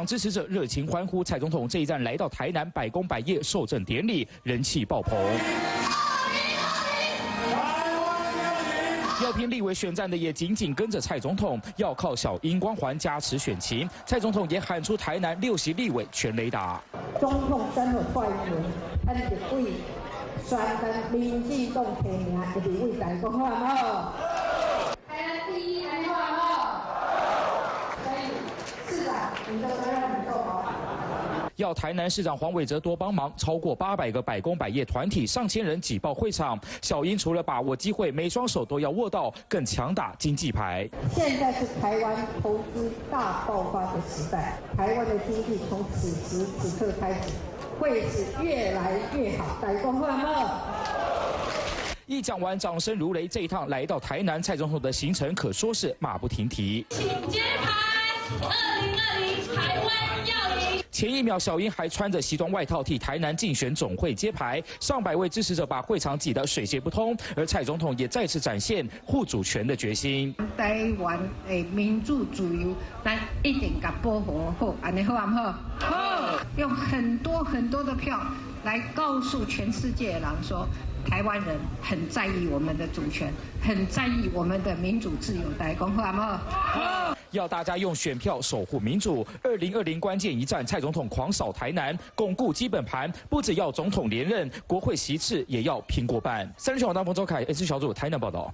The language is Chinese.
场支持者热情欢呼蔡总统这一站来到台南百工百业受赠典礼，人气爆棚。 要拼立委选战的也紧紧跟着蔡总统，要靠小英光环加持选情。蔡总统也喊出台南6席立委全雷打。总统选了蔡英文，咱就为宣传民进党提名的立委来讲好唔好？台南第一，安好唔好？所以市长，你的责任很重哦。 要台南市长黄伟哲多帮忙，超过800个百工百业团体，上千人挤爆会场。小英除了把握机会，每双手都要握到，更强打经济牌。现在是台湾投资大爆发的时代，台湾的经济从此时此刻开始会是越来越好。大家讲好唔好？ 一讲完，掌声如雷。这一趟来到台南，蔡总统的行程可说是马不停蹄。请揭牌，2020台湾要赢。 前一秒，小英还穿着西装外套替台南竞选总会揭牌，上百位支持者把会场挤得水泄不通，而蔡总统也再次展现护主权的决心。台湾的民主自由，咱一定甲保护好，安尼好唔好？好，用很多的票来告诉全世界的人说。 台湾人很在意我们的主权，很在意我们的民主自由。大家讲好唔好？要大家用选票守护民主。2020关键一战，蔡总统狂扫台南，巩固基本盘，不只要总统连任，国会席次也要拼过半。30号当彭周凯 S 小组台南报道。